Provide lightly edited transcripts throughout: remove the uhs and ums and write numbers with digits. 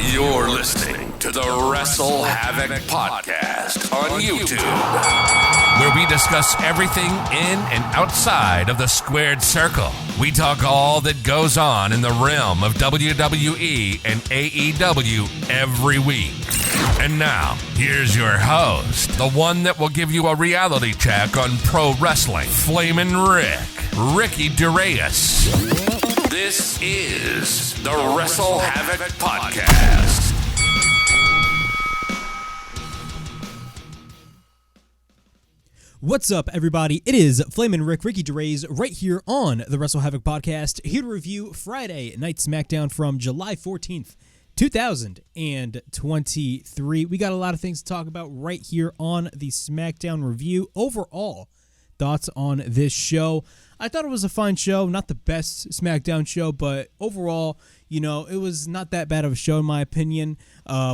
You're listening to the WrestleHavoc Podcast on YouTube, where we discuss everything in and outside of the squared circle. We talk all that goes on in the realm of WWE and AEW every week. And now, here's your host, the one that will give you a reality check on pro wrestling, Flamin' Ricky DeReyes. This is the WrestleHavoc Podcast. What's up, everybody? It is Flamin' Ricky DeReyes right here on the WrestleHavoc Podcast, here to review Friday Night SmackDown from July 14th, 2023. We got a lot of things to talk about right here on the SmackDown Review. Overall, thoughts on this show. I thought it was a fine show, not the best SmackDown show, but overall, you know, it was not that bad of a show in my opinion.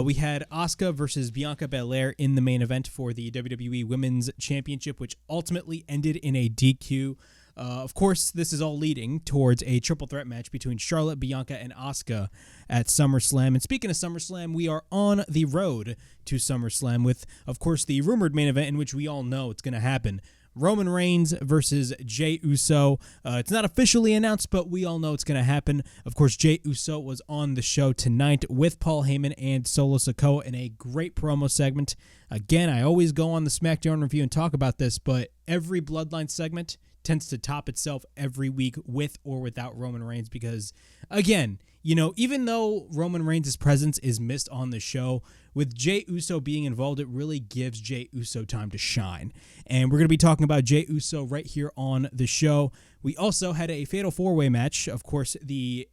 We had Asuka versus Bianca Belair in the main event for the WWE Women's Championship, which ultimately ended in a DQ. Of course, this is all leading towards a triple threat match between Charlotte, Bianca, and Asuka at SummerSlam. And speaking of SummerSlam, we are on the road to SummerSlam with, of course, the rumored main event in which we all know it's going to happen. Roman Reigns versus Jey Uso. It's not officially announced, but we all know it's going to happen. Of course, Jey Uso was on the show tonight with Paul Heyman and SIkoa in a great promo segment. Again, I always go on the SmackDown Review and talk about this, but every Bloodline segment tends to top itself every week with or without Roman Reigns because, again, you know, even though Roman Reigns' presence is missed on the show, with Jey Uso being involved, it really gives Jey Uso time to shine. And we're going to be talking about Jey Uso right here on the show. We also had a Fatal 4-Way match, of course, the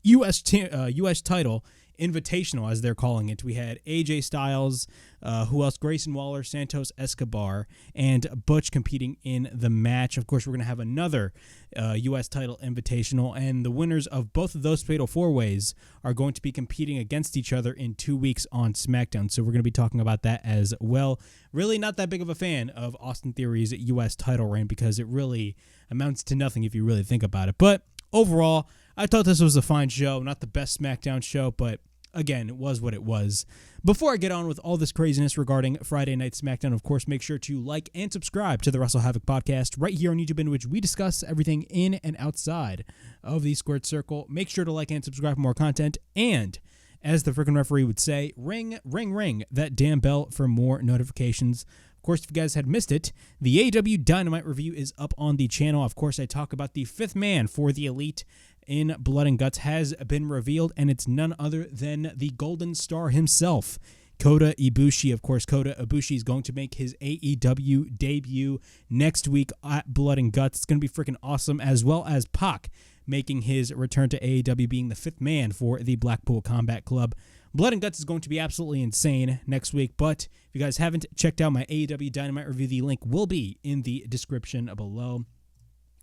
U.S. title Invitational, as they're calling it. We had AJ Styles, who else? Greyson, Waller, Santos, Escobar, and Butch competing in the match. Of course, we're going to have another U.S. title Invitational, and the winners of both of those Fatal 4-Ways are going to be competing against each other in 2 weeks on SmackDown. So we're going to be talking about that as well. Really not that big of a fan of Austin Theory's U.S. title reign because it really amounts to nothing if you really think about it. But overall, I thought this was a fine show, not the best SmackDown show, but again, it was what it was. Before I get on with all this craziness regarding Friday Night SmackDown, of course, make sure to like and subscribe to the WrestleHavoc Podcast right here on YouTube, in which we discuss everything in and outside of the squared circle. Make sure to like and subscribe for more content, and as the freaking referee would say, ring, ring, ring that damn bell for more notifications. Of course, if you guys had missed it, the AEW Dynamite review is up on the channel. Of course, I talk about the fifth man for the Elite in Blood and Guts has been revealed, and it's none other than the Golden Star himself, Kota Ibushi. Of course, Kota Ibushi is going to make his AEW debut next week at Blood and Guts. It's going to be freaking awesome, as well as Pac making his return to AEW, being the fifth man for the Blackpool Combat Club. Blood and Guts is going to be absolutely insane next week, but if you guys haven't checked out my AEW Dynamite review, the link will be in the description below.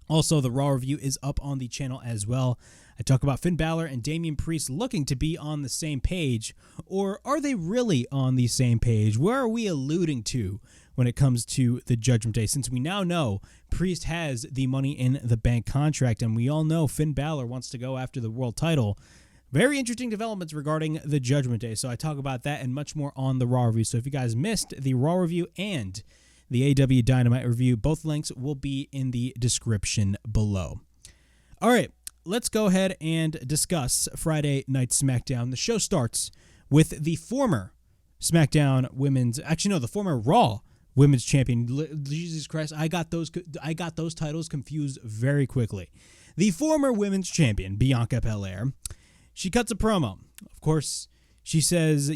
Also, the Raw review is up on the channel as well. I talk about Finn Balor and Damian Priest looking to be on the same page, or are they really on the same page? Where are we alluding to when it comes to the Judgment Day? Since we now know Priest has the Money in the Bank contract, and we all know Finn Balor wants to go after the world title. Very interesting developments regarding the Judgment Day, so I talk about that and much more on the Raw review. So if you guys missed the Raw review and the AEW Dynamite review, both links will be in the description below. All right, let's go ahead and discuss Friday Night SmackDown. The show starts with the former SmackDown the former Raw Women's Champion. Jesus Christ, I got those titles confused very quickly. The former Women's Champion, Bianca Palaire, she cuts a promo. Of course, she says,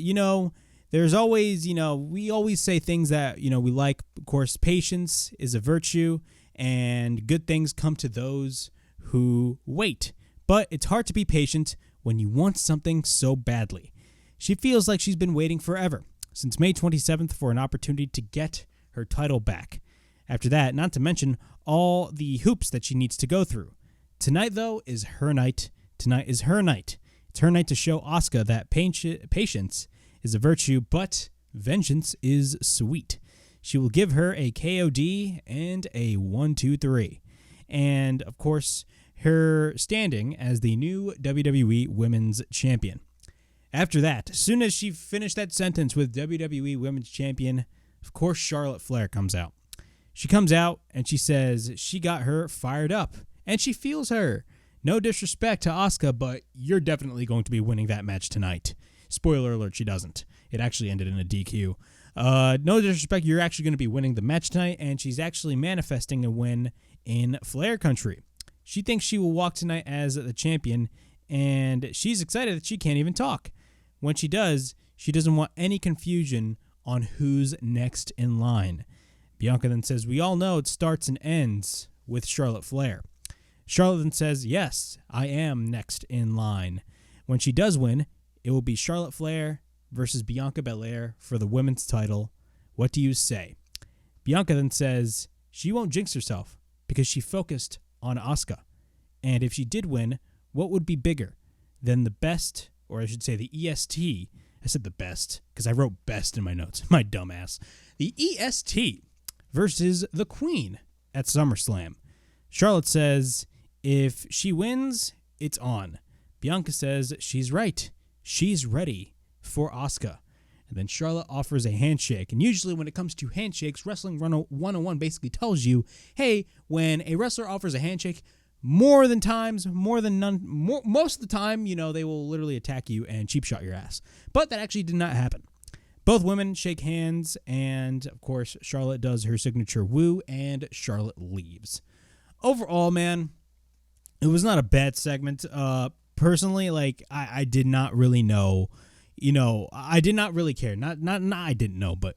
there's always, we always say things that, we like. Of course, patience is a virtue, and good things come to those who wait. But it's hard to be patient when you want something so badly. She feels like she's been waiting forever, since May 27th, for an opportunity to get her title back. After that, not to mention all the hoops that she needs to go through. Tonight, though, is her night. Tonight is her night. It's her night to show Asuka that patience is a virtue, but vengeance is sweet. She will give her a KOD and a 1-2-3. And, of course, her standing as the new WWE Women's Champion. After that, as soon as she finished that sentence with WWE Women's Champion, of course, Charlotte Flair comes out. She comes out and she says she got her fired up, and she feels her. No disrespect to Asuka, but you're definitely going to be winning that match tonight. Spoiler alert, she doesn't. It actually ended in a DQ. No disrespect, you're actually going to be winning the match tonight, and she's actually manifesting a win in Flair country. She thinks she will walk tonight as the champion, and she's excited that she can't even talk. When she does, she doesn't want any confusion on who's next in line. Bianca then says, we all know it starts and ends with Charlotte Flair. Charlotte then says, yes, I am next in line. When she does win, it will be Charlotte Flair versus Bianca Belair for the women's title. What do you say? Bianca then says she won't jinx herself because she focused on Asuka. And if she did win, what would be bigger than the best, or I should say the EST? I said the best because I wrote best in my notes. My dumbass. The EST versus the Queen at SummerSlam. Charlotte says if she wins, it's on. Bianca says she's right. She's ready for Asuka. And then Charlotte offers a handshake. And usually when it comes to handshakes, Wrestling 101 basically tells you, hey, when a wrestler offers a handshake, most of the time, they will literally attack you and cheap shot your ass. But that actually did not happen. Both women shake hands, and of course, Charlotte does her signature woo, and Charlotte leaves. Overall, man, it was not a bad segment. Personally, I did not really know. I did not really care. Not I didn't know, but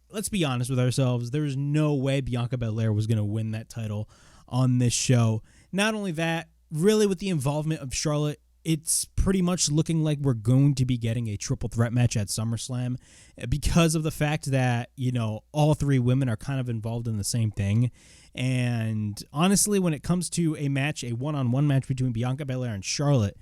let's be honest with ourselves. There was no way Bianca Belair was going to win that title on this show. Not only that, really with the involvement of Charlotte, it's pretty much looking like we're going to be getting a triple threat match at SummerSlam because of the fact that, all three women are kind of involved in the same thing. And honestly, when it comes to a match, a one-on-one match between Bianca Belair and Charlotte,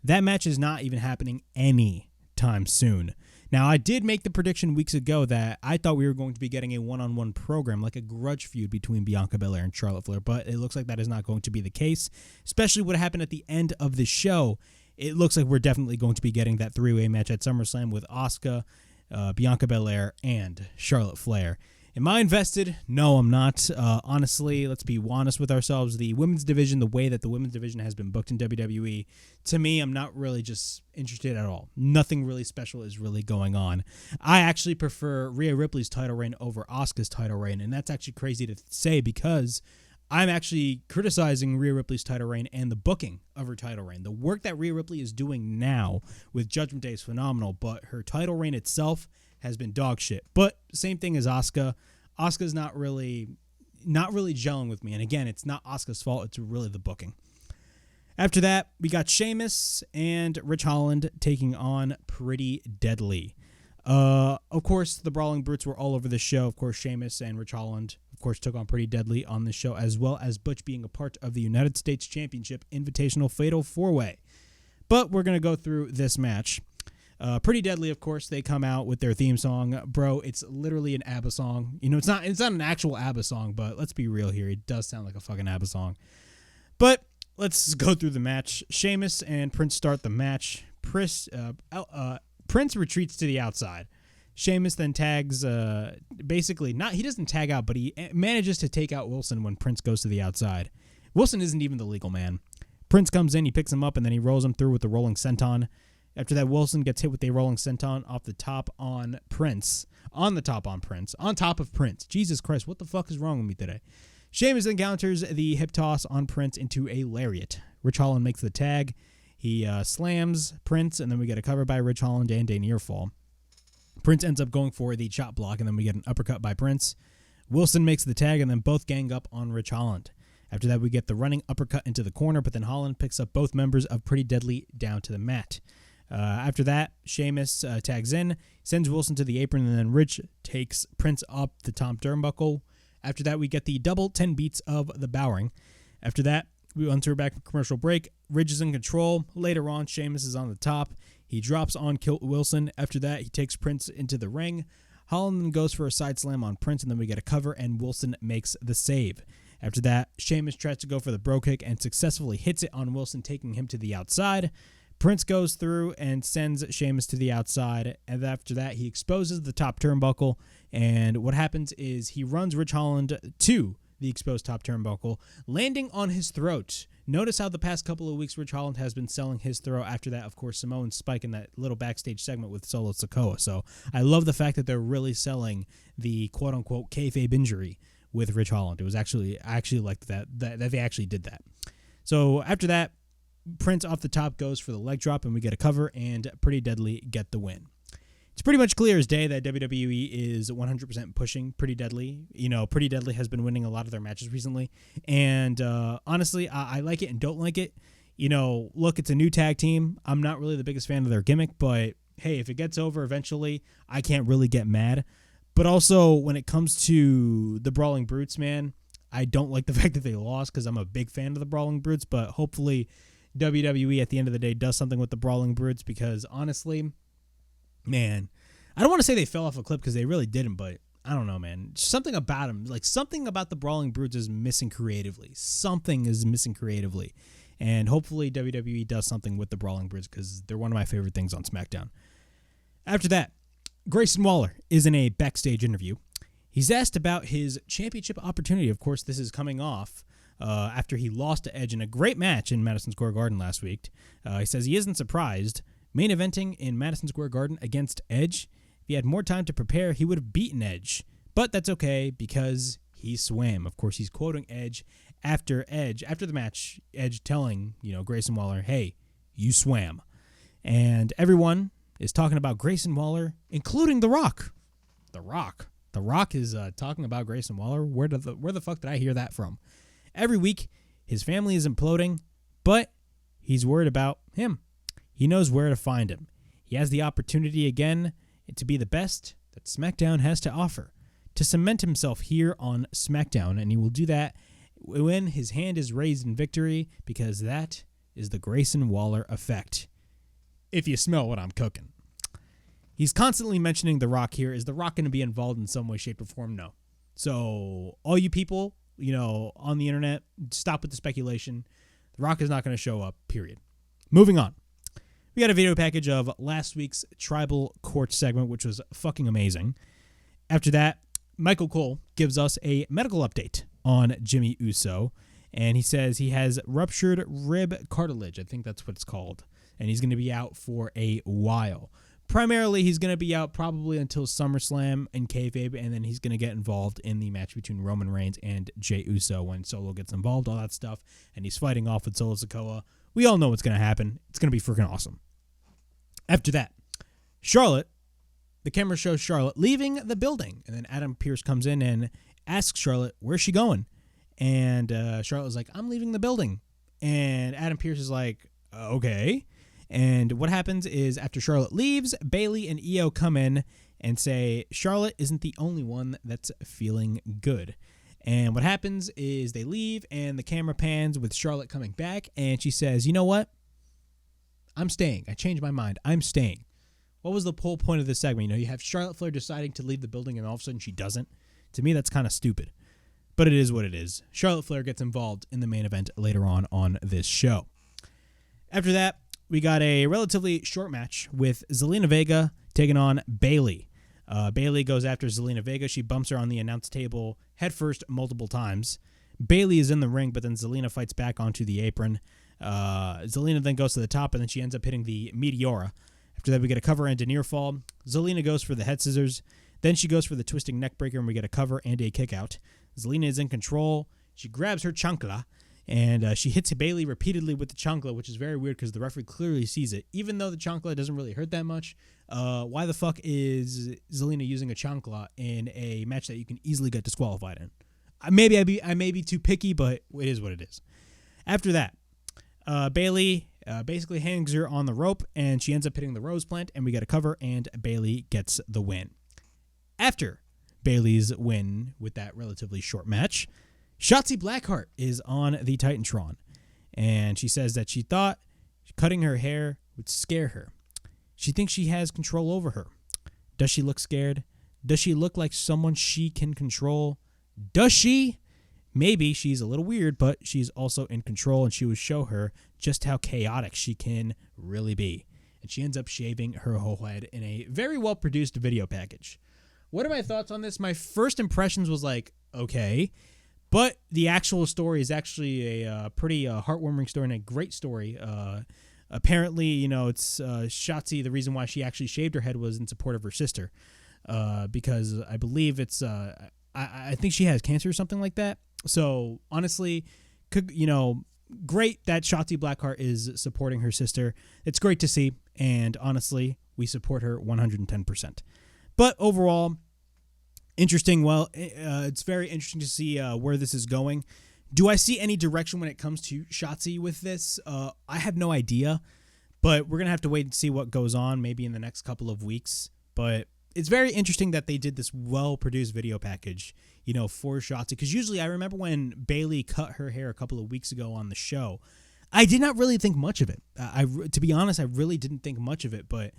that match is not even happening anytime soon. Now, I did make the prediction weeks ago that I thought we were going to be getting a one-on-one program, like a grudge feud between Bianca Belair and Charlotte Flair, but it looks like that is not going to be the case, especially what happened at the end of the show. It looks like we're definitely going to be getting that three-way match at SummerSlam with Asuka, Bianca Belair, and Charlotte Flair. Am I invested? No, I'm not. Honestly, let's be honest with ourselves. The women's division, the way that the women's division has been booked in WWE, to me, I'm not really just interested at all. Nothing really special is really going on. I actually prefer Rhea Ripley's title reign over Asuka's title reign, and that's actually crazy to say because I'm actually criticizing Rhea Ripley's title reign and the booking of her title reign. The work that Rhea Ripley is doing now with Judgment Day is phenomenal, but her title reign itself has been dog shit. But same thing as Asuka. Asuka's not really gelling with me. And again, it's not Asuka's fault. It's really the booking. After that, we got Sheamus and Rich Holland taking on Pretty Deadly. Of course, the Brawling Brutes were all over the show. Of course, Sheamus and Rich Holland, of course, took on Pretty Deadly on the show, as well as Butch being a part of the United States Championship Invitational Fatal 4-Way. But we're going to go through this match. Pretty Deadly, of course, they come out with their theme song. Bro, it's literally an ABBA song. It's not an actual ABBA song, but let's be real here. It does sound like a fucking ABBA song. But let's go through the match. Sheamus and Prince start the match. Prince retreats to the outside. Sheamus then tags, he doesn't tag out, but he manages to take out Wilson when Prince goes to the outside. Wilson isn't even the legal man. Prince comes in, he picks him up, and then he rolls him through with the rolling senton. After that, Wilson gets hit with a rolling senton off the top on Prince. On top of Prince. Jesus Christ, what the fuck is wrong with me today? Sheamus then counters the hip toss on Prince into a lariat. Rich Holland makes the tag. He slams Prince, and then we get a cover by Rich Holland and a near fall. Prince ends up going for the chop block, and then we get an uppercut by Prince. Wilson makes the tag, and then both gang up on Rich Holland. After that, we get the running uppercut into the corner, but then Holland picks up both members of Pretty Deadly down to the mat. After that, Sheamus tags in, sends Wilson to the apron, and then Rich takes Prince up the top turnbuckle. After that, we get the double 10 beats of the Bowering. After that, once we're back from commercial break, Ridge is in control. Later on, Sheamus is on the top. He drops on Wilson. After that, he takes Prince into the ring. Holland goes for a side slam on Prince, and then we get a cover, and Wilson makes the save. After that, Sheamus tries to go for the bro kick and successfully hits it on Wilson, taking him to the outside. Prince goes through and sends Sheamus to the outside, and after that, he exposes the top turnbuckle, and what happens is he runs Rich Holland to the exposed top turnbuckle, landing on his throat. Notice how the past couple of weeks Rich Holland has been selling his throat. After that, of course, Samoan Spike in that little backstage segment with Solo SIkoa. So I love the fact that they're really selling the quote-unquote kayfabe injury with Rich Holland. It was actually, I actually liked that they actually did that. So after that, Prince off the top goes for the leg drop, and we get a cover, and Pretty Deadly get the win. It's pretty much clear as day that WWE is 100% pushing Pretty Deadly. You know, Pretty Deadly has been winning a lot of their matches recently, and honestly, I like it and don't like it. You know, look, it's a new tag team. I'm not really the biggest fan of their gimmick, but hey, if it gets over eventually, I can't really get mad. But also, when it comes to the Brawling Brutes, man, I don't like the fact that they lost because I'm a big fan of the Brawling Brutes, but hopefully WWE at the end of the day does something with the Brawling Brutes because honestly, man, I don't want to say they fell off a cliff because they really didn't, but I don't know, man. Something about them, like something about the Brawling Brutes is missing creatively. Something is missing creatively. And hopefully WWE does something with the Brawling Brutes because they're one of my favorite things on SmackDown. After that, Grayson Waller is in a backstage interview. He's asked about his championship opportunity. Of course, this is coming off after he lost to Edge in a great match in Madison Square Garden last week. He says he isn't surprised. Main eventing in Madison Square Garden against Edge. If he had more time to prepare, he would have beaten Edge. But that's okay because he swam. Of course, he's quoting Edge after the match, Edge telling, Grayson Waller, hey, you swam. And everyone is talking about Grayson Waller, including The Rock. The Rock is talking about Grayson Waller. Where the fuck did I hear that from? Every week, his family is imploding, but he's worried about him. He knows where to find him. He has the opportunity again to be the best that SmackDown has to offer, to cement himself here on SmackDown, and he will do that when his hand is raised in victory, because that is the Grayson Waller effect. If you smell what I'm cooking. He's constantly mentioning The Rock here. Is The Rock going to be involved in some way, shape, or form? No. So all you people, on the internet, stop with the speculation. The Rock is not going to show up, period. Moving on. We got a video package of last week's Tribal Court segment, which was fucking amazing. After that, Michael Cole gives us a medical update on Jey Uso, and he says he has ruptured rib cartilage. I think that's what it's called. And he's going to be out for a while. Primarily, he's going to be out probably until SummerSlam and kayfabe, and then he's going to get involved in the match between Roman Reigns and Jey Uso when Solo gets involved, all that stuff, and he's fighting off with Solo SIkoa. We all know what's going to happen. It's going to be freaking awesome. After that, Charlotte, the camera shows Charlotte leaving the building, and then Adam Pearce comes in and asks Charlotte, where's she going? And Charlotte was like, I'm leaving the building. And Adam Pearce is like, okay. And what happens is after Charlotte leaves, Bayley and Io come in and say Charlotte isn't the only one that's feeling good. And what happens is they leave and the camera pans with Charlotte coming back and she says, you know what? I'm staying. I changed my mind. I'm staying. What was the whole point of this segment? You have Charlotte Flair deciding to leave the building and all of a sudden she doesn't. To me, that's kind of stupid. But it is what it is. Charlotte Flair gets involved in the main event later on this show. After that, we got a relatively short match with Zelina Vega taking on Bayley. Bayley goes after Zelina Vega. She bumps her on the announce table headfirst multiple times. Bayley is in the ring, but then Zelina fights back onto the apron. Zelina then goes to the top, and then she ends up hitting the Meteora. After that, we get a cover and a near fall. Zelina goes for the head scissors. Then she goes for the twisting neck breaker, and we get a cover and a kick out. Zelina is in control. She grabs her chancla, and she hits Bayley repeatedly with the chancla, which is very weird because the referee clearly sees it. Even though the chancla doesn't really hurt that much, why the fuck is Zelina using a chancla in a match that you can easily get disqualified in? I may be too picky, but it is what it is. After that, Bayley basically hangs her on the rope, and she ends up hitting the rose plant, and we get a cover, and Bayley gets the win. After Bayley's win with that relatively short match, Shotzi Blackheart is on the Titantron, and she says that she thought cutting her hair would scare her. She thinks she has control over her. Does she look scared? Does she look like someone she can control? Does she? maybe she's a little weird, but she's also in control, and she will show her just how chaotic she can really be. And she ends up shaving her whole head in a very well-produced video package. What are my thoughts on this? My first impressions was like, okay, but the actual story is actually a pretty heartwarming story and a great story. Apparently, it's Shotzi. The reason why she actually shaved her head was in support of her sister, because I believe it's I think she has cancer or something like that. So honestly, great that Shotzi Blackheart is supporting her sister. It's great to see, and honestly, we support her 110%. But overall, interesting. Well, it's very interesting to see where this is going. Do I see any direction when it comes to Shotzi with this? I have no idea, but we're going to have to wait and see what goes on maybe in the next couple of weeks. But it's very interesting that they did this well-produced video package, for Shotzi. Because usually I remember when Bayley cut her hair a couple of weeks ago on the show, I did not really think much of it. To be honest, I really didn't think much of it, but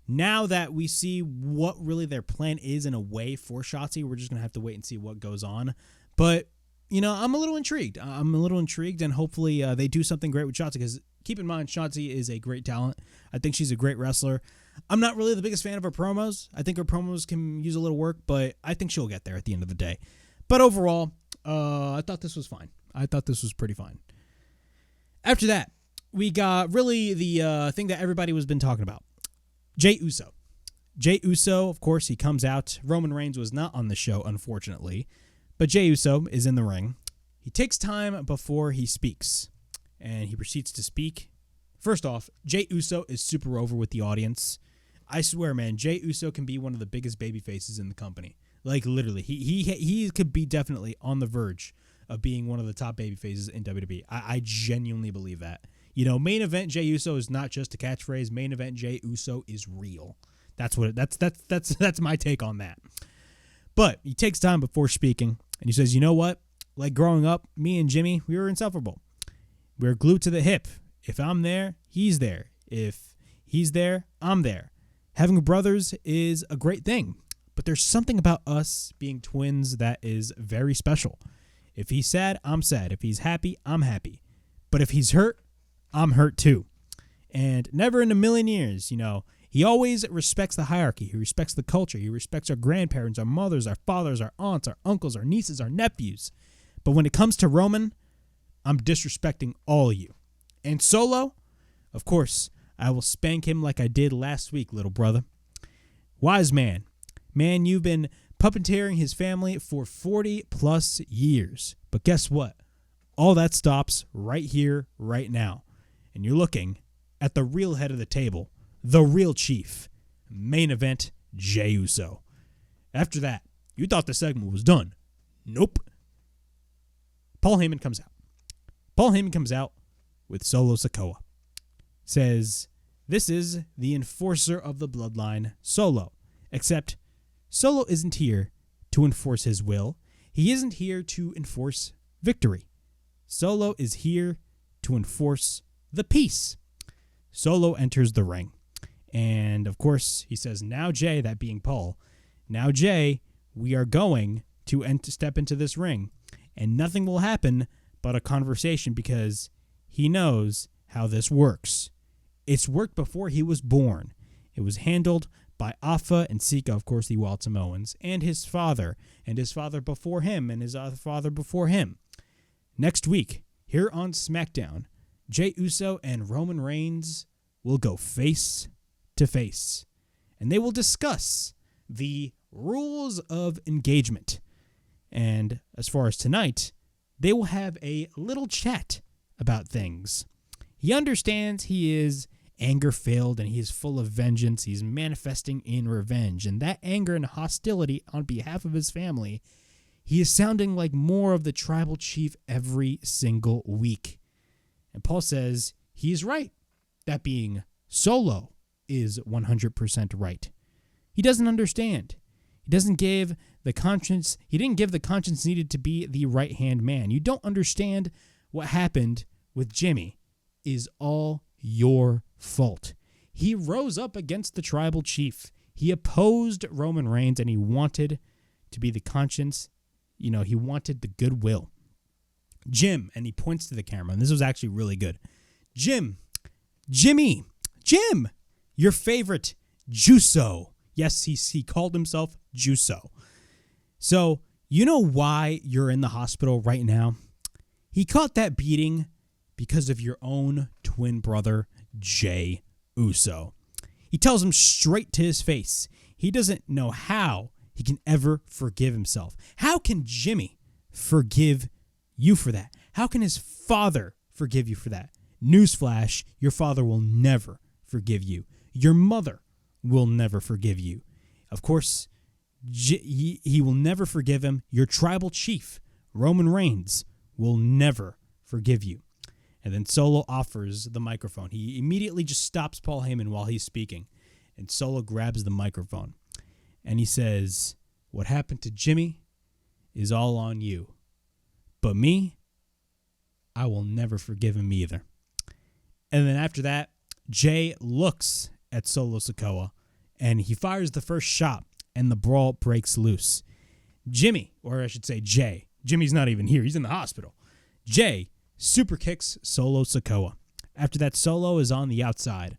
now that we see what really their plan is in a way for Shotzi, we're just going to have to wait and see what goes on. But, I'm a little intrigued. And hopefully they do something great with Shotzi, because keep in mind, Shotzi is a great talent. I think she's a great wrestler. I'm not really the biggest fan of her promos. I think her promos can use a little work, but I think she'll get there at the end of the day. But overall, I thought this was fine. I thought this was pretty fine. After that, we got really the thing that everybody was been talking about. Jey Uso. Jey Uso, of course, he comes out. Roman Reigns was not on the show, unfortunately. But Jey Uso is in the ring. He takes time before he speaks. And he proceeds to speak. First off, Jey Uso is super over with the audience. I swear, man, Jey Uso can be one of the biggest baby faces in the company. Like, literally. He could be definitely on the verge of being one of the top baby faces in WWE. I genuinely believe that. Main event Jey Uso is not just a catchphrase. Main event Jey Uso is real. That's my take on that. But he takes time before speaking, and he says, you know what? Like growing up, me and Jimmy, we were inseparable. We were glued to the hip. If I'm there, he's there. If he's there, I'm there. Having brothers is a great thing, but there's something about us being twins that is very special. If he's sad, I'm sad. If he's happy, I'm happy. But if he's hurt, I'm hurt too. And never in a million years, he always respects the hierarchy. He respects the culture. He respects our grandparents, our mothers, our fathers, our aunts, our uncles, our nieces, our nephews. But when it comes to Roman, I'm disrespecting all of you. And Solo, of course, I will spank him like I did last week, little brother. Wise man. Man, you've been puppeteering his family for 40 plus years. But guess what? All that stops right here, right now. And you're looking at the real head of the table, the real chief, main event Jey Uso. After that, you thought the segment was done. Nope. Paul Heyman comes out with Solo SIkoa. Says, this is the enforcer of the bloodline, Solo. Except, Solo isn't here to enforce his will. He isn't here to enforce victory. Solo is here to enforce the peace. Solo enters the ring. And, of course, he says, now Jey, that being Paul, now Jey, we are going to step into this ring. And nothing will happen but a conversation because he knows how this works. It's worked before he was born. It was handled by Afa and SIkoa, of course, the Wild Samoans, and his father before him, and his other father before him. Next week, here on SmackDown, Jey Uso and Roman Reigns will go face to face, and they will discuss the rules of engagement. And as far as tonight, they will have a little chat about things. He understands he is anger-filled and he is full of vengeance. He's manifesting in revenge. And that anger and hostility on behalf of his family, he is sounding like more of the tribal chief every single week. And Paul says he's right. That being, Solo is 100% right. He doesn't understand. He didn't give the conscience needed to be the right-hand man. You don't understand what happened with Jimmy is all your fault. He rose up against the tribal chief. He opposed Roman Reigns, and he wanted to be the conscience. He wanted the goodwill. Jim, and he points to the camera, and this was actually really good. Jimmy, your favorite Juso. Yes, he called himself Juso. So, you know why you're in the hospital right now? He caught that beating because of your own twin brother, Jey Uso. He tells him straight to his face, he doesn't know how he can ever forgive himself. How can Jimmy forgive you for that? How can his father forgive you for that? Newsflash, your father will never forgive you. Your mother will never forgive you. Of course, he will never forgive him. Your tribal chief, Roman Reigns, will never forgive you. And then Solo offers the microphone. He immediately just stops Paul Heyman while he's speaking. And Solo grabs the microphone. And he says, what happened to Jimmy is all on you. But me, I will never forgive him either. And then after that, Jey looks at Solo SIkoa, and he fires the first shot, and the brawl breaks loose. Jimmy, or I should say Jey, Jimmy's not even here, he's in the hospital. Jey super kicks Solo SIkoa. After that, Solo is on the outside.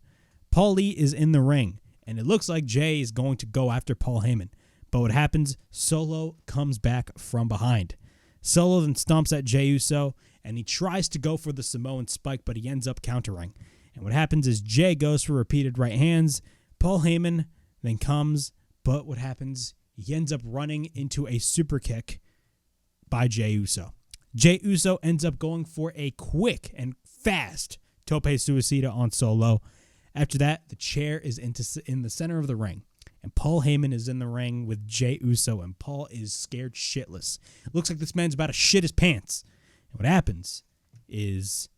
Paulie is in the ring, and it looks like Jey is going to go after Paul Heyman. But what happens, Solo comes back from behind. Solo then stomps at Jey Uso, and he tries to go for the Samoan spike, but he ends up countering. And what happens is Jey goes for repeated right hands. Paul Heyman then comes, but what happens, he ends up running into a super kick by Jey Uso. Jey Uso ends up going for a quick and fast tope suicida on Solo. After that, the chair is in the center of the ring. And Paul Heyman is in the ring with Jey Uso, and Paul is scared shitless. It looks like this man's about to shit his pants. And what happens is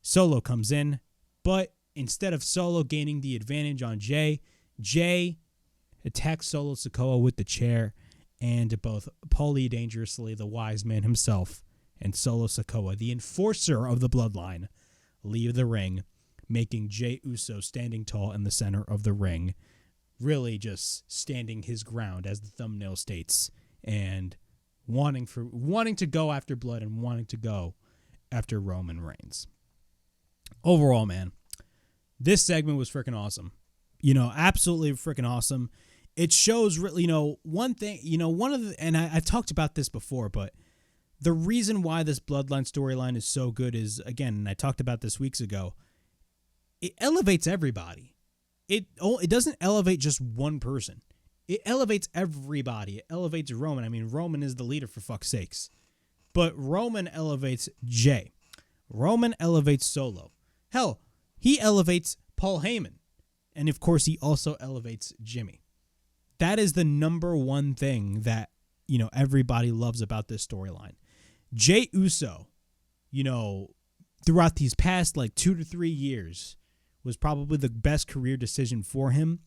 Solo comes in, but instead of Solo gaining the advantage on Jey attacks Solo SIkoa with the chair, and both Paulie Dangerously, the wise man himself, and Solo SIkoa, the enforcer of the Bloodline, leave the ring, making Jey Uso standing tall in the center of the ring, really just standing his ground, as the thumbnail states, and wanting to go after blood and wanting to go after Roman Reigns. Overall, man, this segment was freaking awesome. Absolutely freaking awesome. It shows, one thing, and I've talked about this before, but the reason why this Bloodline storyline is so good is, again, and I talked about this weeks ago, it elevates everybody. It doesn't elevate just one person. It elevates everybody. It elevates Roman. I mean, Roman is the leader, for fuck's sakes. But Roman elevates Jey. Roman elevates Solo. Hell, he elevates Paul Heyman. And, of course, he also elevates Jimmy. That is the number one thing that, everybody loves about this storyline. Jey Uso, throughout these past, 2 to 3 years, was probably the best career decision for him.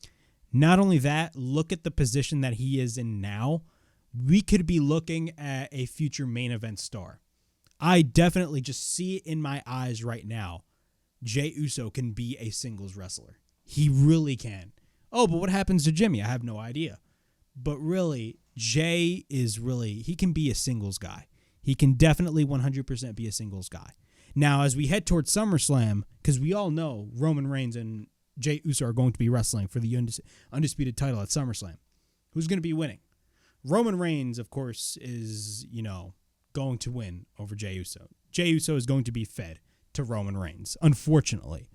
Not only that, look at the position that he is in now. We could be looking at a future main event star. I definitely just see it in my eyes right now. Jey Uso can be a singles wrestler. He really can. Oh, but what happens to Jimmy? I have no idea. But really, Jey he can be a singles guy. He can definitely 100% be a singles guy. Now, as we head towards SummerSlam, because we all know Roman Reigns and Jey Uso are going to be wrestling for the undisputed title at SummerSlam. Who's going to be winning? Roman Reigns, of course, is, going to win over Jey Uso. Jey Uso is going to be fed to Roman Reigns, unfortunately.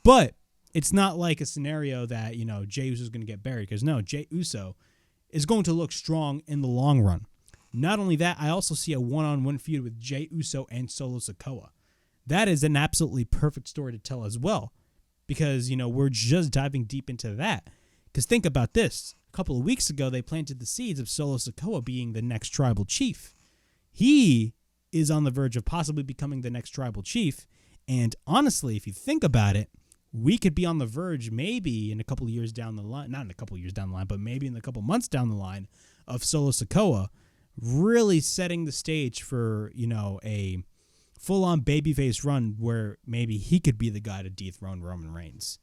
But it's not like a scenario that, Jey Uso is going to get buried, because no, Jey Uso is going to look strong in the long run. Not only that, I also see a one-on-one feud with Jey Uso and Solo SIkoa. That is an absolutely perfect story to tell as well, because, we're just diving deep into that. Because think about this. A couple of weeks ago, they planted the seeds of Solo SIkoa being the next tribal chief. He is on the verge of possibly becoming the next tribal chief. And honestly, if you think about it, we could be on the verge maybe in a couple of years down the line, not in a couple of years down the line, but maybe in a couple of months down the line of Solo SIkoa really setting the stage for, a full-on babyface run where maybe he could be the guy to dethrone Roman Reigns.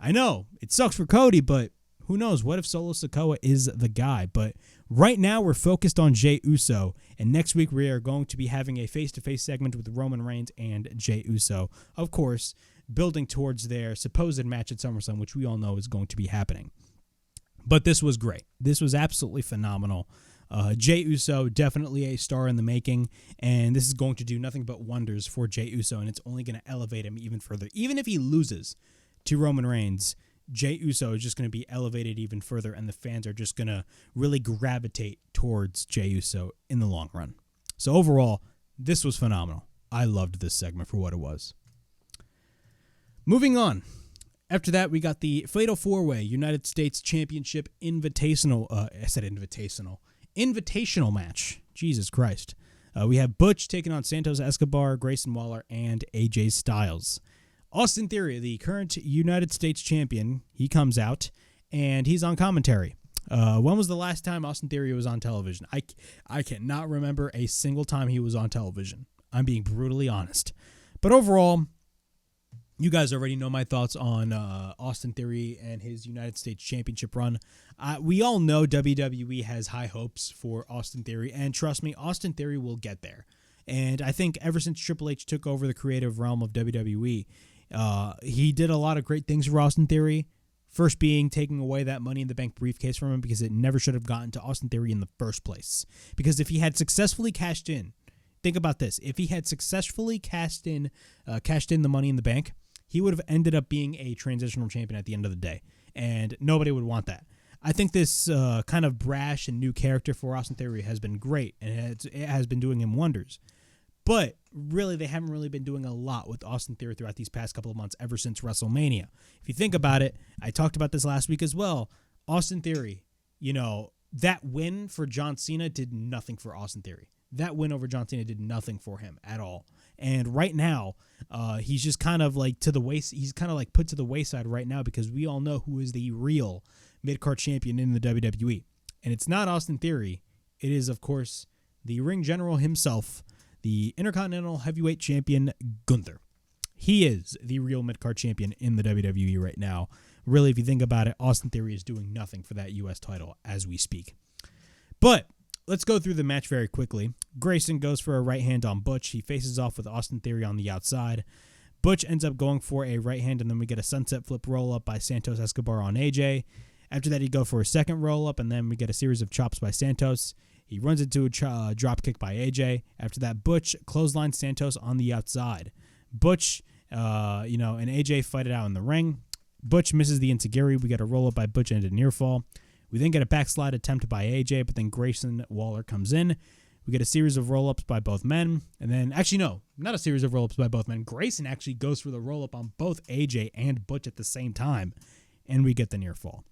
I know, it sucks for Cody, but who knows? What if Solo SIkoa is the guy? But right now we're focused on Jey Uso, and next week we are going to be having a face-to-face segment with Roman Reigns and Jey Uso. Of course, building towards their supposed match at SummerSlam, which we all know is going to be happening. But this was great. This was absolutely phenomenal. Jey Uso, definitely a star in the making, and this is going to do nothing but wonders for Jey Uso, and it's only going to elevate him even further. Even if he loses to Roman Reigns, Jey Uso is just going to be elevated even further, and the fans are just going to really gravitate towards Jey Uso in the long run. So overall, this was phenomenal. I loved this segment for what it was. Moving on. After that, we got the Fatal 4-Way United States Championship Invitational. Invitational match. Jesus Christ. We have Butch taking on Santos, Escobar, Grayson Waller, and AJ Styles. Austin Theory, the current United States champion, he comes out, and he's on commentary. When was the last time Austin Theory was on television? I cannot remember a single time he was on television. I'm being brutally honest. But overall, you guys already know my thoughts on Austin Theory and his United States Championship run. We all know WWE has high hopes for Austin Theory, and trust me, Austin Theory will get there. And I think ever since Triple H took over the creative realm of WWE, he did a lot of great things for Austin Theory. First being taking away that Money in the Bank briefcase from him, because it never should have gotten to Austin Theory in the first place. Because if he had successfully cashed in, think about this, if he had successfully cashed in the Money in the Bank, he would have ended up being a transitional champion at the end of the day, and nobody would want that. I think this kind of brash and new character for Austin Theory has been great, and it has been doing him wonders. But really, they haven't really been doing a lot with Austin Theory throughout these past couple of months, ever since WrestleMania. If you think about it, I talked about this last week as well. Austin Theory, that win for John Cena did nothing for Austin Theory. That win over John Cena did nothing for him at all. And right now, he's just kind of like to the waist. He's kind of like put to the wayside right now, because we all know who is the real mid-card champion in the WWE. And it's not Austin Theory. It is, of course, the ring general himself, the Intercontinental Heavyweight Champion, Gunther. He is the real mid-card champion in the WWE right now. Really, if you think about it, Austin Theory is doing nothing for that U.S. title as we speak. But let's go through the match very quickly. Grayson goes for a right hand on Butch. He faces off with Austin Theory on the outside. Butch ends up going for a right hand, and then we get a sunset flip roll-up by Santos Escobar on AJ. After that, he go for a second roll-up, and then we get a series of chops by Santos. He runs into a drop kick by AJ. After that, Butch clotheslines Santos on the outside. Butch, and AJ fight it out in the ring. Butch misses the enziguri. We get a roll-up by Butch and a near fall. We then get a backslide attempt by AJ, but then Grayson Waller comes in. We get a series of roll-ups by both men. And then, actually, no, not a series of roll-ups by both men. Grayson actually goes for the roll-up on both AJ and Butch at the same time. And we get the near fall.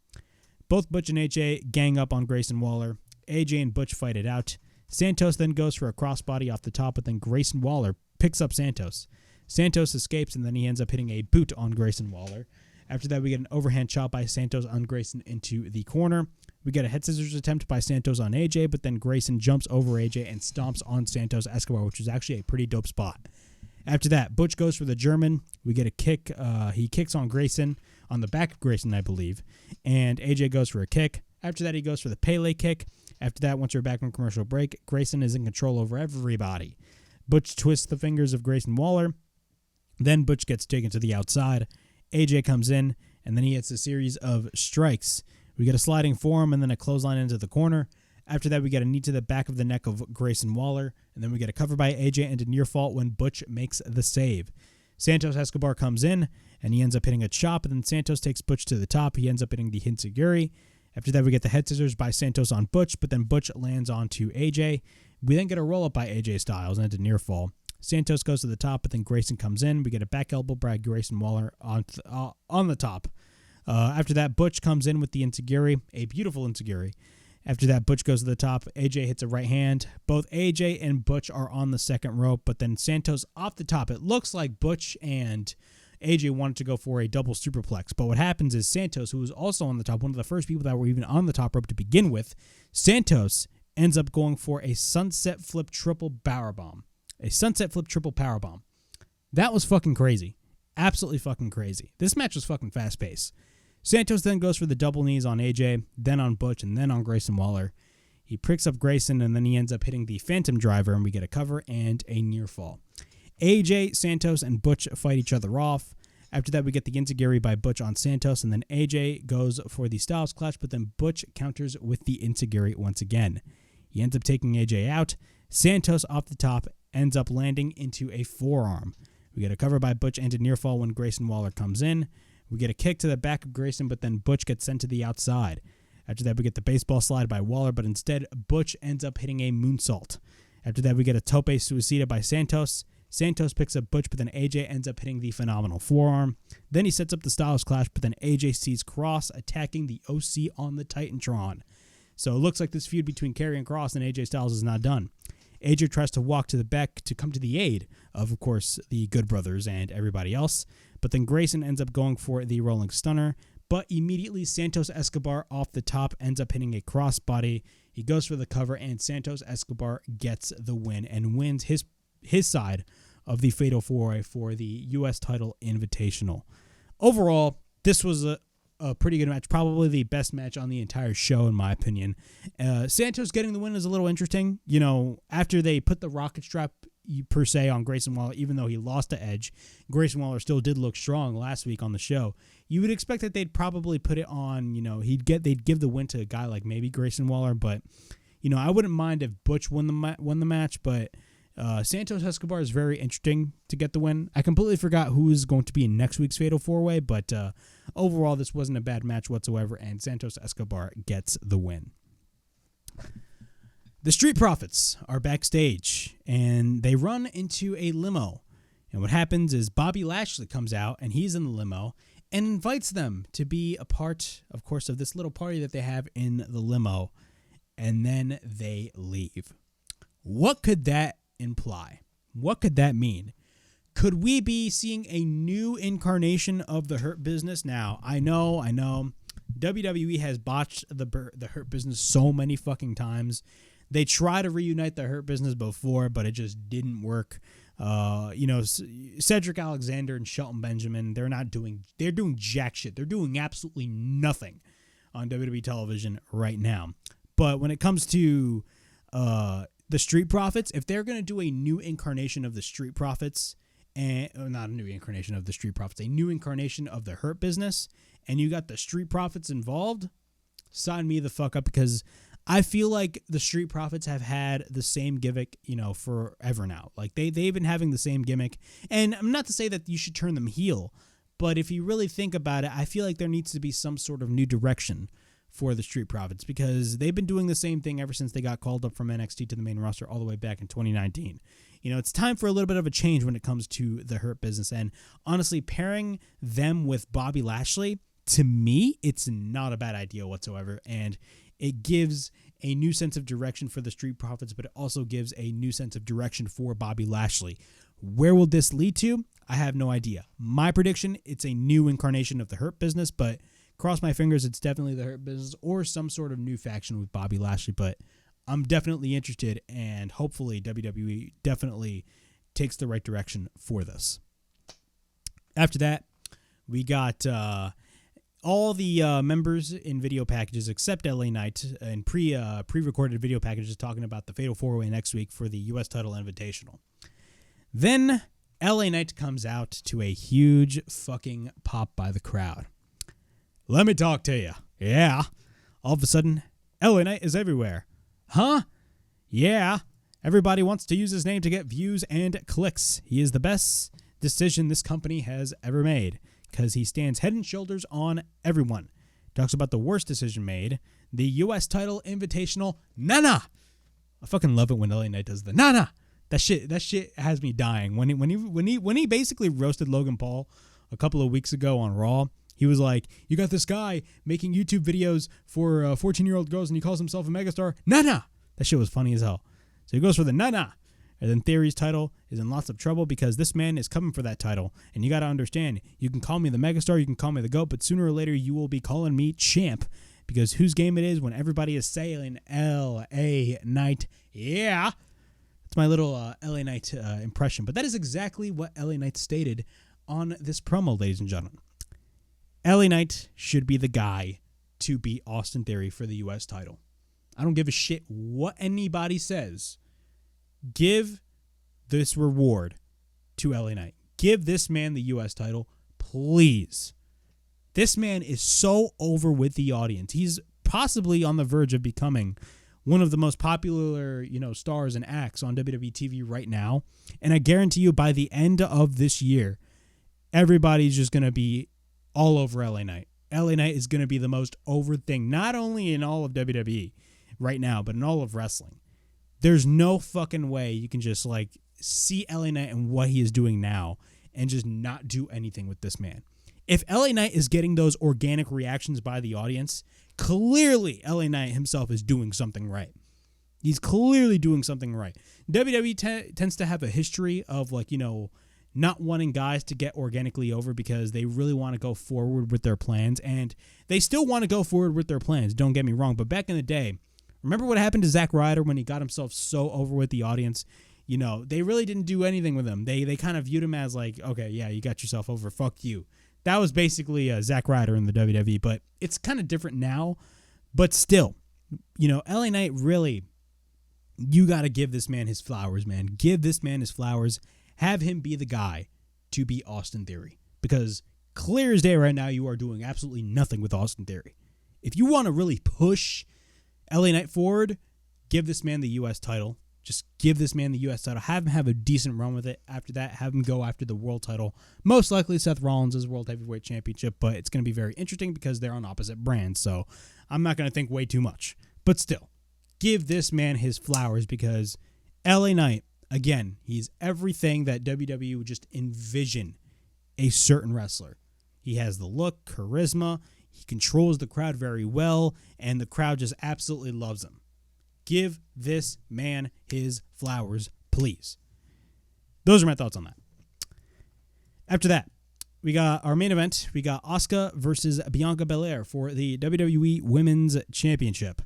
Both Butch and AJ gang up on Grayson Waller. AJ and Butch fight it out. Santos then goes for a crossbody off the top, but then Grayson Waller picks up Santos. Santos escapes, and then he ends up hitting a boot on Grayson Waller. After that, we get an overhand chop by Santos on Grayson into the corner. We get a head scissors attempt by Santos on AJ, but then Grayson jumps over AJ and stomps on Santos Escobar, which is actually a pretty dope spot. After that, Butch goes for the German. We get a kick. He kicks on Grayson, on the back of Grayson, I believe, and AJ goes for a kick. After that, he goes for the Pele kick. After that, once we're back from commercial break, Grayson is in control over everybody. Butch twists the fingers of Grayson Waller. Then Butch gets taken to the outside. AJ comes in, and then he hits a series of strikes. We get a sliding forearm and then a clothesline into the corner. After that, we get a knee to the back of the neck of Grayson Waller, and then we get a cover by AJ and a near fall when Butch makes the save. Santos Escobar comes in, and he ends up hitting a chop, and then Santos takes Butch to the top. He ends up hitting the enziguri. After that, we get the head scissors by Santos on Butch, but then Butch lands onto AJ. We then get a roll-up by AJ Styles and a near fall. Santos goes to the top, but then Grayson comes in. We get a back elbow by Grayson Waller on the top. After that, Butch comes in with the enziguri, a beautiful enziguri. After that, Butch goes to the top. AJ hits a right hand. Both AJ and Butch are on the second rope, but then Santos off the top. It looks like Butch and AJ wanted to go for a double superplex, but what happens is Santos, who was also on the top, one of the first people that were even on the top rope to begin with, Santos ends up going for a sunset flip triple powerbomb. A sunset flip triple powerbomb. That was fucking crazy. Absolutely fucking crazy. This match was fucking fast-paced. Santos then goes for the double knees on AJ, then on Butch, and then on Grayson Waller. He pricks up Grayson, and then he ends up hitting the Phantom Driver, and we get a cover and a near fall. AJ, Santos, and Butch fight each other off. After that, we get the Enziguri by Butch on Santos, and then AJ goes for the Styles Clash, but then Butch counters with the Enziguri once again. He ends up taking AJ out. Santos off the top ends up landing into a forearm. We get a cover by Butch and a near fall when Grayson Waller comes in. We get a kick to the back of Grayson, but then Butch gets sent to the outside. After that, we get the baseball slide by Waller, but instead, Butch ends up hitting a moonsault. After that, we get a tope suicida by Santos. Santos picks up Butch, but then AJ ends up hitting the phenomenal forearm. Then he sets up the Styles Clash, but then AJ sees Cross attacking the OC on the Titantron. So it looks like this feud between Karrion Kross and AJ Styles is not done. AJ tries to walk to the back to come to the aid of course, the Good Brothers and everybody else. But then Grayson ends up going for the Rolling Stunner. But immediately Santos Escobar off the top ends up hitting a crossbody. He goes for the cover, and Santos Escobar gets the win and wins his side of the Fatal 4-Way for the U.S. title Invitational. Overall, this was a pretty good match, probably the best match on the entire show, in my opinion. Santos getting the win is a little interesting. You know, after they put the rocket strap, per se, on Grayson Waller, even though he lost to Edge, Grayson Waller still did look strong last week on the show. You would expect that they'd probably put it on, they'd give the win to a guy like maybe Grayson Waller, but, I wouldn't mind if Butch won the match, but Santos Escobar is very interesting to get the win. I completely forgot who is going to be in next week's Fatal 4-Way, but overall, this wasn't a bad match whatsoever, and Santos Escobar gets the win. The Street Profits are backstage, and they run into a limo. And what happens is Bobby Lashley comes out, and he's in the limo, and invites them to be a part, of course, of this little party that they have in the limo. And then they leave. What could that imply? What could that mean? Could we be seeing a new incarnation of the Hurt Business? Now, I know. WWE has botched the Hurt Business so many fucking times. They tried to reunite the Hurt Business before, but it just didn't work. Cedric Alexander and Shelton Benjamin, they're doing jack shit. They're doing absolutely nothing on WWE television right now. But when it comes to the Street Profits, if they're going to do a new incarnation of the Street Profits, not a new incarnation of the Street Profits, a new incarnation of the Hurt Business, and you got the Street Profits involved, sign me the fuck up, because I feel like the Street Profits have had the same gimmick, forever now. Like they've been having the same gimmick. And I'm not to say that you should turn them heel, but if you really think about it, I feel like there needs to be some sort of new direction for the Street Profits, because they've been doing the same thing ever since they got called up from NXT to the main roster all the way back in 2019. It's time for a little bit of a change when it comes to the Hurt Business. And honestly, pairing them with Bobby Lashley, to me, it's not a bad idea whatsoever. And it gives a new sense of direction for the Street Profits, but it also gives a new sense of direction for Bobby Lashley. Where will this lead to? I have no idea. My prediction, it's a new incarnation of the Hurt Business, but cross my fingers, it's definitely the Hurt Business or some sort of new faction with Bobby Lashley. But I'm definitely interested, and hopefully WWE definitely takes the right direction for this. After that, we got all the members in video packages except LA Knight and pre-recorded video packages talking about the Fatal 4-Way next week for the U.S. title Invitational. Then LA Knight comes out to a huge fucking pop by the crowd. Let me talk to you. Yeah. All of a sudden, LA Knight is everywhere. Huh? Yeah. Everybody wants to use his name to get views and clicks. He is the best decision this company has ever made, because he stands head and shoulders on everyone. Talks about the worst decision made, the U.S. title Invitational. Nana. I fucking love it when LA Knight does the Nana. That shit has me dying. When he basically roasted Logan Paul a couple of weeks ago on Raw, he was like, you got this guy making YouTube videos for 14-year-old girls and he calls himself a megastar. Nana. That shit was funny as hell. So he goes for the Nana. And then Theory's title is in lots of trouble because this man is coming for that title. And you got to understand, you can call me the megastar, you can call me the GOAT, but sooner or later you will be calling me champ, because whose game it is when everybody is saying LA Knight. Yeah. That's my little LA Knight impression. But that is exactly what LA Knight stated on this promo, ladies and gentlemen. LA Knight should be the guy to beat Austin Theory for the U.S. title. I don't give a shit what anybody says. Give this reward to LA Knight. Give this man the U.S. title, please. This man is so over with the audience. He's possibly on the verge of becoming one of the most popular, stars and acts on WWE TV right now. And I guarantee you by the end of this year, everybody's just going to be all over LA Knight. LA Knight is going to be the most over thing, not only in all of WWE right now, but in all of wrestling. There's no fucking way you can just see LA Knight and what he is doing now and just not do anything with this man. If LA Knight is getting those organic reactions by the audience, clearly LA Knight himself is doing something right. He's clearly doing something right. WWE tends to have a history of not wanting guys to get organically over because they really want to go forward with their plans, and they still want to go forward with their plans, don't get me wrong, but back in the day, remember what happened to Zack Ryder when he got himself so over with the audience? They really didn't do anything with him. They kind of viewed him as okay, yeah, you got yourself over, fuck you. That was basically Zack Ryder in the WWE, but it's kind of different now. But still, LA Knight really, you got to give this man his flowers, man. Give this man his flowers. Have him be the guy to beat Austin Theory. Because clear as day right now, you are doing absolutely nothing with Austin Theory. If you want to really push LA Knight forward, give this man the U.S. title. Just give this man the U.S. title. Have him have a decent run with it. After that, have him go after the world title. Most likely Seth Rollins' World Heavyweight Championship, but it's going to be very interesting because they're on opposite brands, so I'm not going to think way too much. But still, give this man his flowers because LA Knight, again, he's everything that WWE would just envision a certain wrestler. He has the look, charisma, he controls the crowd very well, and the crowd just absolutely loves him. Give this man his flowers, please. Those are my thoughts on that. After that, we got our main event. We got Asuka versus Bianca Belair for the WWE Women's Championship.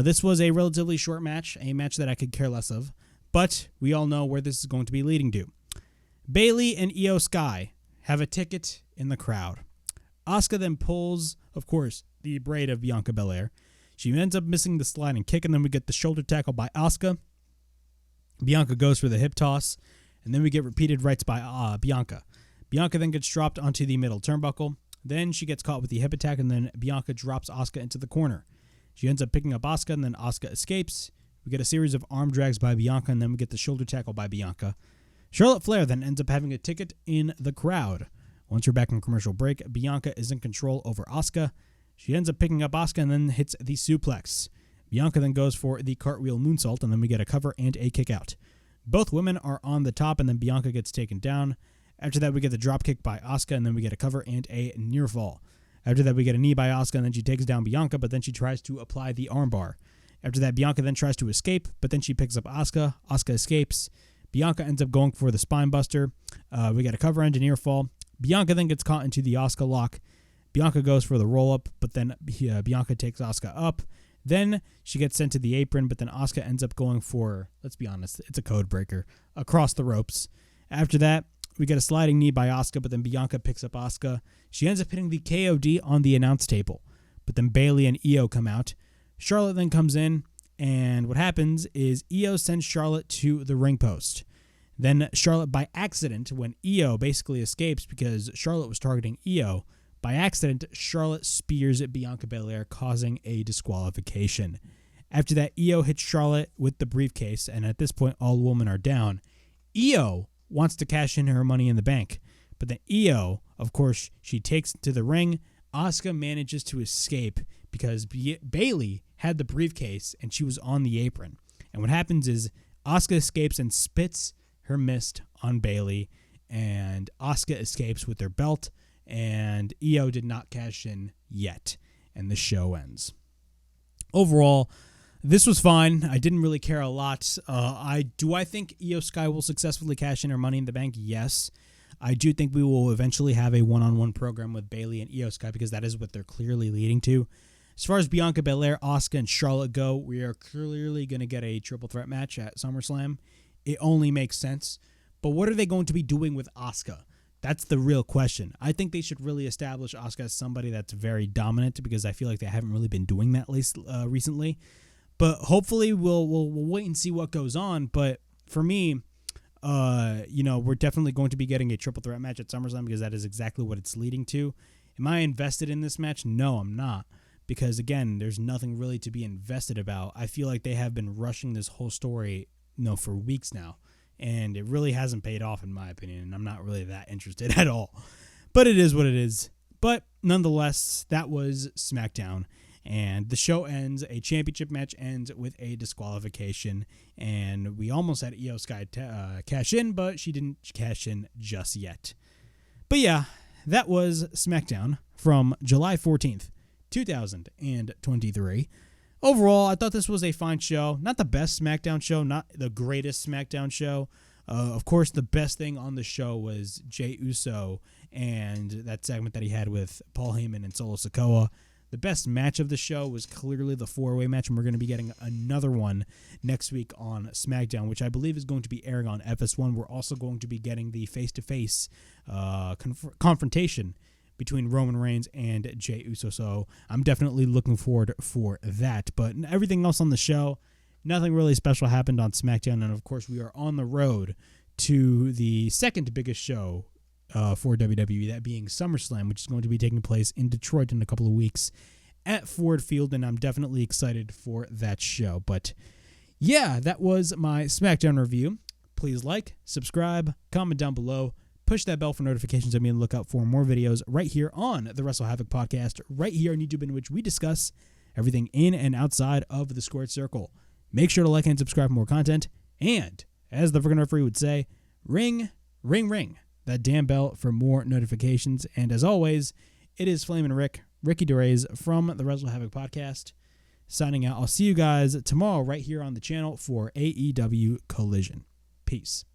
This was a relatively short match, a match that I could care less of, but we all know where this is going to be leading to. Bayley and Io Sky have a ticket in the crowd. Asuka then pulls, of course, the braid of Bianca Belair. She ends up missing the sliding kick, and then we get the shoulder tackle by Asuka. Bianca goes for the hip toss, and then we get repeated rights by Bianca. Bianca then gets dropped onto the middle turnbuckle. Then she gets caught with the hip attack, and then Bianca drops Asuka into the corner. She ends up picking up Asuka, and then Asuka escapes. We get a series of arm drags by Bianca, and then we get the shoulder tackle by Bianca. Charlotte Flair then ends up having a ticket in the crowd. Once we're back from commercial break, Bianca is in control over Asuka. She ends up picking up Asuka and then hits the suplex. Bianca then goes for the cartwheel moonsault, and then we get a cover and a kick out. Both women are on the top, and then Bianca gets taken down. After that, we get the drop kick by Asuka, and then we get a cover and a near fall. After that, we get a knee by Asuka, and then she takes down Bianca, but then she tries to apply the armbar. After that, Bianca then tries to escape, but then she picks up Asuka. Asuka escapes. Bianca ends up going for the spine buster. We get a cover and a near fall. Bianca then gets caught into the Asuka lock. Bianca goes for the roll-up, but then Bianca takes Asuka up. Then she gets sent to the apron, but then Asuka ends up going for, let's be honest, it's a code breaker, across the ropes. After that, we get a sliding knee by Asuka, but then Bianca picks up Asuka. She ends up hitting the KOD on the announce table, but then Bayley and Io come out. Charlotte then comes in, and what happens is Io sends Charlotte to the ring post. Then Charlotte, by accident, when Io basically escapes because Charlotte was targeting Io, by accident, Charlotte spears at Bianca Belair, causing a disqualification. After that, Io hits Charlotte with the briefcase, and at this point, all women are down. Io wants to cash in her money in the bank, but then Io, of course, she takes it to the ring. Asuka manages to escape because Bayley had the briefcase, and she was on the apron. And what happens is Asuka escapes and spits her mist on Bayley, and Asuka escapes with her belt, and Io did not cash in yet, and the show ends. Overall, this was fine. I didn't really care a lot. I think Io Sky will successfully cash in her Money in the Bank? Yes. I do think we will eventually have a one-on-one program with Bayley and Io Sky because that is what they're clearly leading to. As far as Bianca Belair, Asuka, and Charlotte go, we are clearly going to get a triple threat match at SummerSlam. It only makes sense. But what are they going to be doing with Asuka? That's the real question. I think they should really establish Asuka as somebody that's very dominant, because I feel like they haven't really been doing that recently. But hopefully we'll wait and see what goes on. But for me, we're definitely going to be getting a triple threat match at SummerSlam, because that is exactly what it's leading to. Am I invested in this match? No, I'm not. Because, again, there's nothing really to be invested about. I feel like they have been rushing this whole story, for weeks now. And it really hasn't paid off, in my opinion. And I'm not really that interested at all. But it is what it is. But, nonetheless, that was SmackDown. And the show ends. A championship match ends with a disqualification. And we almost had Io Sky cash in, but she didn't cash in just yet. But, yeah, that was SmackDown from July 14th. 2023. Overall, I thought this was a fine show. Not the best SmackDown show, not the greatest SmackDown show. Of course, the best thing on the show was Jey Uso and that segment that he had with Paul Heyman and SIkoa. The best match of the show was clearly the four-way match, and we're going to be getting another one next week on SmackDown, which I believe is going to be airing on FS1. We're also going to be getting the face-to-face confrontation between Roman Reigns and Jey Uso. So I'm definitely looking forward for that. But everything else on the show, nothing really special happened on SmackDown. And, of course, we are on the road to the second biggest show for WWE, that being SummerSlam, which is going to be taking place in Detroit in a couple of weeks at Ford Field. And I'm definitely excited for that show. But, yeah, that was my SmackDown review. Please like, subscribe, comment down below. Push that bell for notifications and be on the lookout for more videos right here on the WrestleHavoc Podcast, right here on YouTube, in which we discuss everything in and outside of the squared circle. Make sure to like and subscribe for more content. And, as the freaking referee would say, ring, ring, ring that damn bell for more notifications. And as always, it is Flamin' Ricky DeRays from the WrestleHavoc Podcast, signing out. I'll see you guys tomorrow right here on the channel for AEW Collision. Peace.